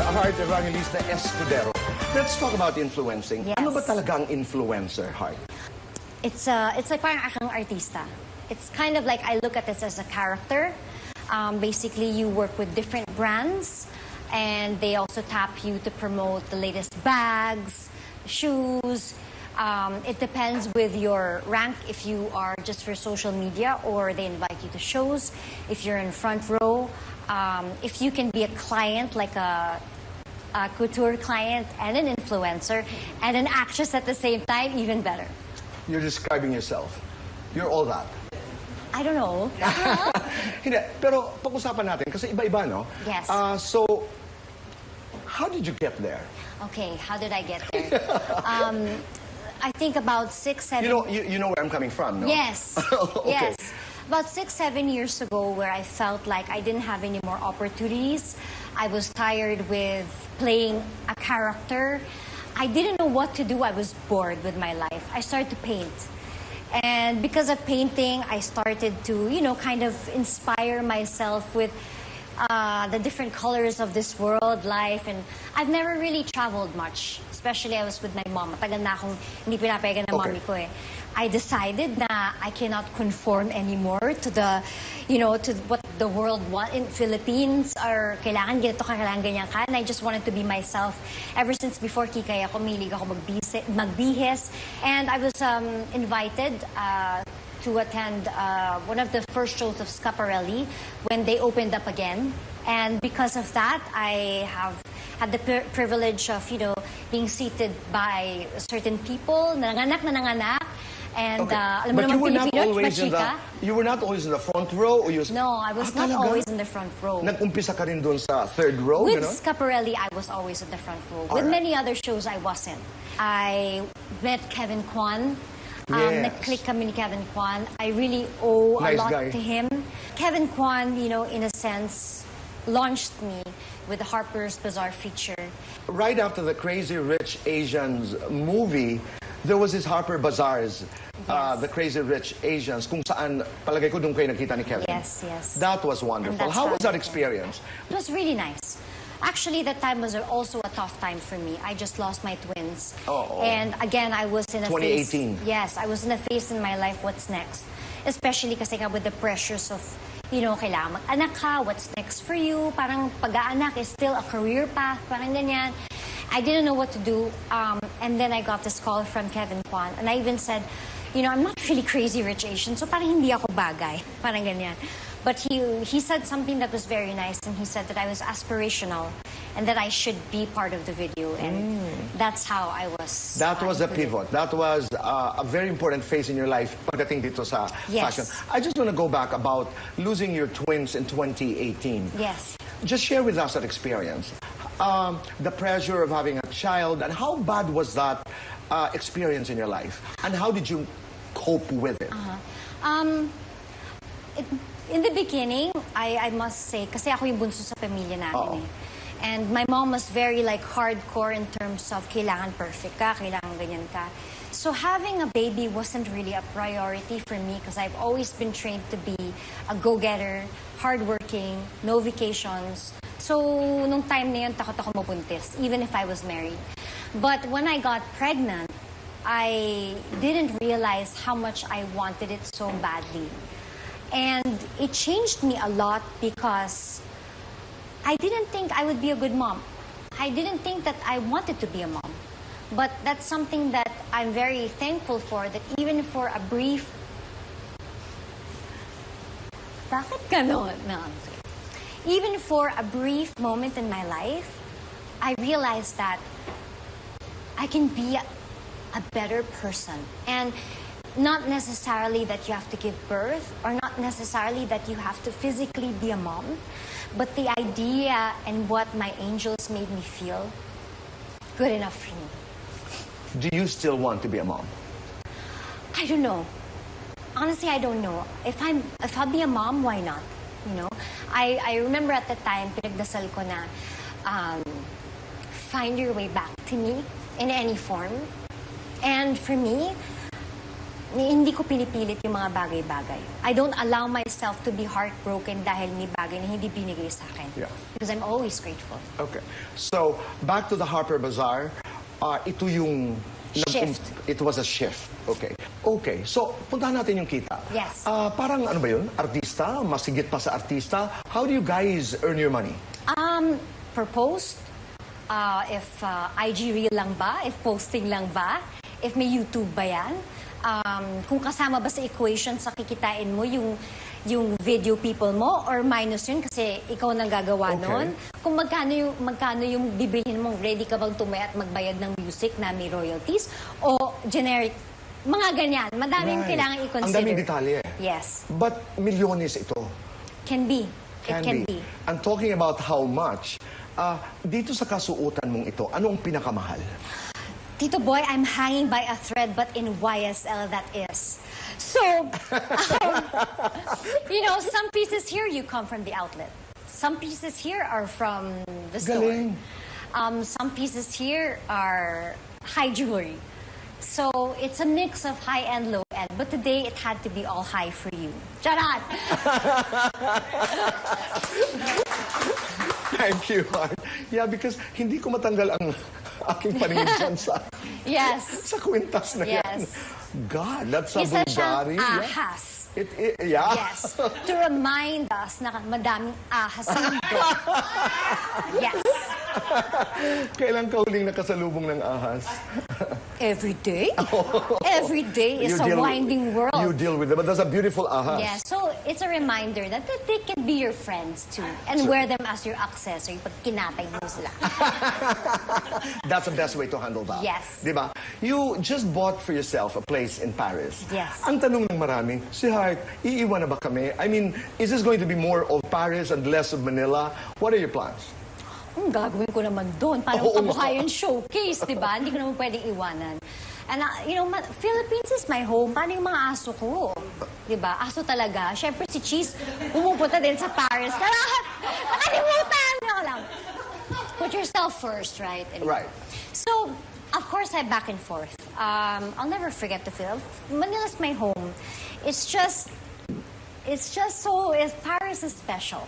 Heart Evangelista Escudero. Let's talk about influencing. Yes. Ano ba talaga ang influencer, Heart? It's like parang akang artista. It's kind of like I look at this as a character. Basically, you work with different brands, and they also tap you to promote the latest bags, shoes. It depends with your rank if you are just for social media or they invite you to shows. If you're in front row, if you can be a client like a couture client and an influencer and an actress at the same time, even better. You're describing yourself. You're all that. I don't know. Hindi, pero pag-usapan natin kasi iba-iba, no? Yes. So, how did you get there? Okay, how did I get there? I think about 6, 7... You know where I'm coming from, no? Yes. Okay. Yes. About 6, 7 years ago, where I felt like I didn't have any more opportunities. I was tired with playing a character. I didn't know what to do. I was bored with my life. I started to paint. And because of painting, I started to, kind of inspire myself with the different colors of this world, life. And I've never really traveled much. Especially I was with my mom. Matagal na akong hindi pinapayagan ng mommy ko eh. I decided na I cannot conform anymore to the, to what the world wants. In Philippines, or kailangan ganito ka, kailangan ganyan ka. And I just wanted to be myself. Ever since before Kikay ako, mahilig ako magbihis. And I was invited to attend one of the first shows of Schiaparelli when they opened up again. And because of that, I have had the privilege of, being seated by certain people, nanganak. And alam mo But naman, you were not always in the front row? Or No, I was not always in the front row. Nag-umpisa ka rin doon sa third row? With Schiaparelli, I was always in the front row. With many other shows, I wasn't. I met Kevin Kwan. Yes. Nag-click kami ni Kevin Kwan. I really owe a lot to him. Kevin Kwan, in a sense, launched me with the Harper's Bazaar feature. Right after the Crazy Rich Asians movie, there was this Harper Bazaar's, the Crazy Rich Asians, kung saan palagay ko doon kayo nakita ni Kevin. Yes, yes. That was wonderful. How was that experience? It was really nice. Actually, that time was also a tough time for me. I just lost my twins. And again, I was in a 2018. phase. Yes, I was in a phase in my life, what's next? Especially kasi with the pressures of, kailangan mag-anak ka, what's next for you? Parang pag-aanak is still a career path, parang ganyan. I didn't know what to do. And then I got this call from Kevin Kwan. And I even said, I'm not really Crazy Rich Asian, so parang hindi ako bagay. Parang ganyan. But he said something that was very nice, and he said that I was aspirational and that I should be part of the video. And that's how I was. That was a pivot. That was a very important phase in your life pagdating dito sa fashion. I just want to go back about losing your twins in 2018. Yes. Just share with us that experience. The pressure of having a child, and how bad was that experience in your life? And how did you cope with it? In the beginning, I must say, kasi ako yung bunso sa pamilya namin eh. And my mom was very hardcore in terms of kailangan perfect ka, kailangan ganyan ka. So having a baby wasn't really a priority for me because I've always been trained to be a go-getter, hardworking, no vacations. So nung time na yun, takot ako mabuntis, even if I was married. But when I got pregnant, I didn't realize how much I wanted it so badly. And it changed me a lot because I didn't think I would be a good mom. I didn't think that I wanted to be a mom. But that's something that I'm very thankful for, that even for a brief... Bakit ganon? No, even for a brief moment in my life, I realized that I can be a better person. And not necessarily that you have to give birth, or not necessarily that you have to physically be a mom, but the idea and what my angels made me feel, good enough for me. Do you still want to be a mom? I don't know. Honestly, I don't know. If I'll be a mom, why not? I remember at the time, pinagdasal ko na, find your way back to me in any form. And for me, hindi ko pinipilit yung mga bagay-bagay. I don't allow myself to be heartbroken dahil may bagay na hindi binigay sa akin. Yeah. Because I'm always grateful. Okay. So, back to the Harper Bazaar, ito yung... Shift. It was a shift. Okay. Okay. So, puntahan natin yung kita. Yes. Parang ano ba yun? Artista? Masigit pa sa artista? How do you guys earn your money? Per post, if IG reel lang ba, if posting lang ba, if may YouTube ba yan, kung kasama ba sa equation sa kikitain mo yung video people mo or minus yun kasi ikaw nang gagawa Okay. nun. Kung magkano yung bibilhin mong ready ka bang tumaya at magbayad ng music na may royalties o generic, mga ganyan. Madaming Right. kailangan i-consider. Ang daming detalye. Yes. But milyones ito. Can be. It can be. I'm talking about how much. Dito sa kasuotan mong ito, anong pinakamahal? Tito Boy, I'm hanging by a thread, but in YSL that is. So, some pieces here you come from the outlet. Some pieces here are from the store. Galing. Some pieces here are high jewelry. So, it's a mix of high-end, low-end. But today, it had to be all high for you. Charat! Thank you, Art. Yeah, because hindi ko matanggal ang aking paningin dyan Yes. sa kwintas na yan. Yes. God, that's a Isa siyang Bulgari. ahas. Yeah. Yes. To remind us na madaming ahas sa mundo. Yes. Kailan ka huling nakasalubong ng ahas? Every day? Every day is a winding world. You deal with it, but that's a beautiful ahas. Yeah, so it's a reminder that they can be your friends too and wear them as your accessory pag kinatay mo sila. That's the best way to handle that. Yes. Diba? You just bought for yourself a place in Paris. Yes. Ang tanong ng marami, si Hart, iiwan na ba kami? I mean, is this going to be more of Paris and less of Manila? What are your plans? Gagawin ko naman doon. Parang Oo nga. kabuhayan showcase, di ba? Hindi ko naman pwedeng iwanan. And, Philippines is my home. Paano yung mga aso ko? Di ba? Aso talaga. Siyempre si Cheese, pumupunta din sa Paris. Nakalimutan! Ako lang. Put yourself first, right? Right. So, of course, I'm back and forth. I'll never forget the film. Manila's my home. It's just so, Paris is special.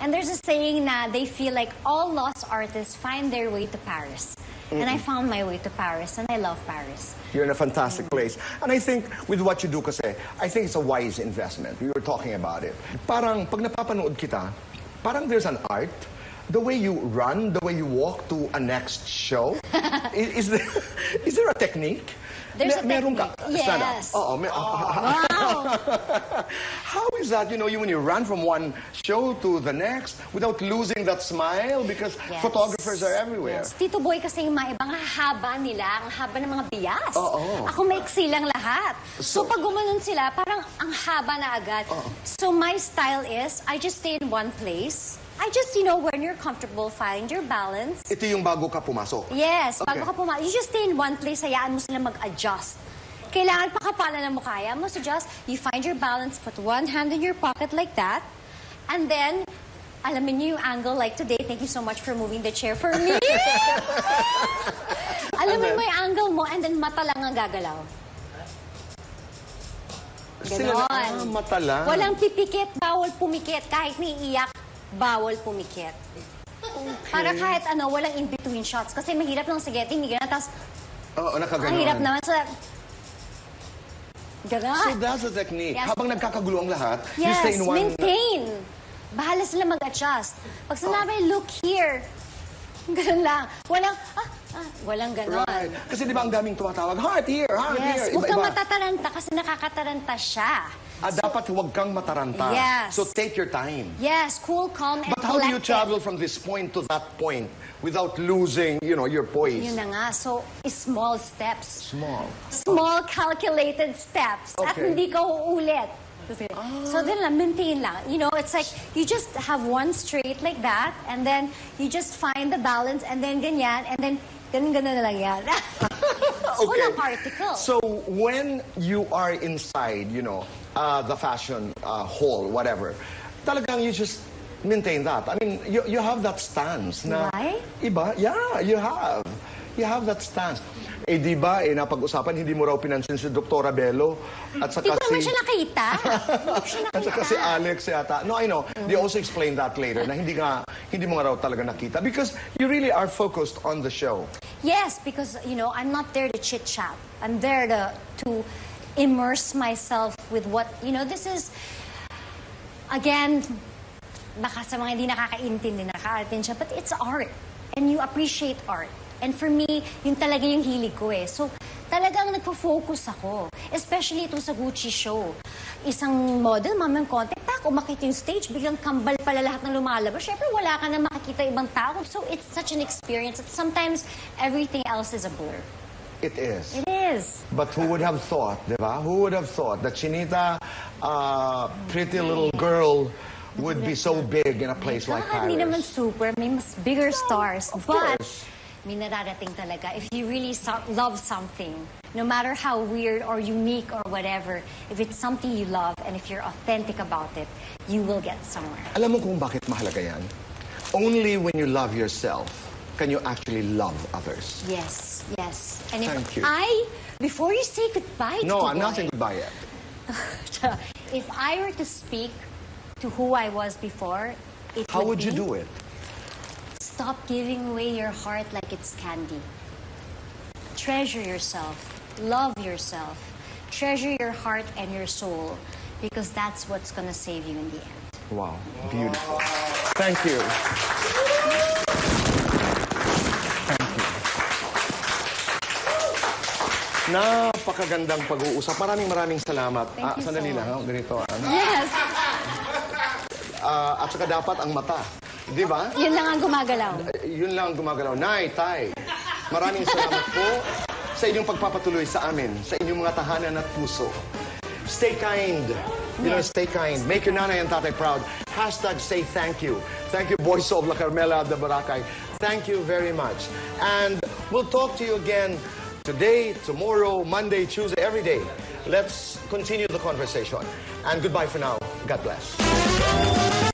And there's a saying na they feel like all lost artists find their way to Paris. And I found my way to Paris, and I love Paris. You're in a fantastic place. And I think with what you do kasi, I think it's a wise investment. We were talking about it. Parang pag napapanood kita, parang there's an art. The way you run, the way you walk to a next show. Is there a technique? There's a Meron technique. ka? Stand up. Yes. Wow. How is that, when you run from one show to the next without losing that smile? Because Yes. photographers are everywhere. Yes. Tito Boy kasi yung mga ibang haba nila, ang haba ng mga bias. Oo. Ako maiksi lang lahat. So So- pag gumanon sila, parang ang haba na agad. So my style is, I just stay in one place. I just, when you're comfortable, find your balance. Ito yung bago ka pumasok. Yes, Okay. bago ka you just stay in one place, hayaan mo sila mag-adjust. Kailangan pakapalan na mo kaya mo adjust. You find your balance, put one hand in your pocket like that, and then, alamin niyo yung angle like today. Thank you so much for moving the chair for me. Alamin mo yung angle mo, and then mata lang ang gagalaw. Ganon. Mata lang. Walang pipikit, bawal pumikit. Kahit niiyak, bawal pumikit. Para kahit walang in-between shots. Kasi mahirap lang sa getting, hindi ganun. Tapos, Oo, nakaganon. ang hirap naman sa... So Ganun. that's the technique. Yes. Habang nagkakagulo ang lahat, you Yes, stay in one... maintain. Bahala sila mag-adjust. Pag sinabi, look here. Ganun lang. Walang ganon. Right. Kasi di ba ang daming tumatawag, heart here, heart Yes, here. huwag kang matataranta kasi nakakataranta siya. Dapat huwag kang mataranta. Yes. So take your time. Yes, cool, calm, and But how do you collected. travel from this point to that point without losing, your poise? Yun na nga. So, small steps. Small. Small calculated steps. At Okay. hindi ka uulit. So then lang, maintain lang. It's like you just have one straight like that, and then you just find the balance, and then ganyan, and then ganun na lang yan. Walang article. So when you are inside, the fashion hall, whatever, talagang you just maintain that. I mean, you have that stance na Right? iba. Yeah, you have. You have that stance. Eh, di ba, napag-usapan, hindi mo raw pinansin si Dr. Bello at Hindi saka ko naman si... siya nakita. Hindi ko siya At saka nakita. si Alex yata. No, I know. They also explained that later na hindi mo nga raw talaga nakita because you really are focused on the show. Yes, because, I'm not there to chit-chat. I'm there to immerse myself with what, this is, again, baka sa mga hindi nakakaintindi, nakaka-attend siya, but it's art. And you appreciate art. And for me, yun talaga yung hilig ko eh. So, talagang nagpo-focus ako. Especially ito sa Gucci show. Isang model, mamang contact, umakit yung stage, biglang kambal pala lahat ng lumalabas. Siyempre, wala ka na makikita ibang tao. So, it's such an experience that sometimes everything else is a blur. It is. It is. But who would have thought, di ba? Who would have thought that Chinita, pretty little girl, would be so big in a place like Paris? Hindi naman super, may mas bigger stars. Of But, course. may nararating talaga. If you really love something, no matter how weird or unique or whatever, if it's something you love and if you're authentic about it, you will get somewhere. Alam mo kung bakit mahalaga yan? Only when you love yourself can you actually love others. Yes, yes. And if Thank you. before you say goodbye to No, I'm Boy, not saying goodbye yet. if I were to speak to who I was before, it How would be, you do it? Stop giving away your heart like it's candy. Treasure yourself. Love yourself. Treasure your heart and your soul because that's what's gonna save you in the end. Wow, beautiful. Thank you. Napakagandang pag-uusap. Maraming salamat. Thank you so Sandali lang, much. ganito. Yes! At saka dapat ang mata. Di ba? Yun lang ang gumagalaw. Yun lang ang gumagalaw. Nay, tay, maraming salamat po sa inyong pagpapatuloy sa amin, sa inyong mga tahanan at puso. Stay kind. Stay kind. Make your nanay and tatay proud. Hashtag say thank you. Thank you, Boys of La Carmela de Boracay. Thank you very much. And we'll talk to you again today, tomorrow, Monday, Tuesday, every day. Let's continue the conversation. And goodbye for now. God bless.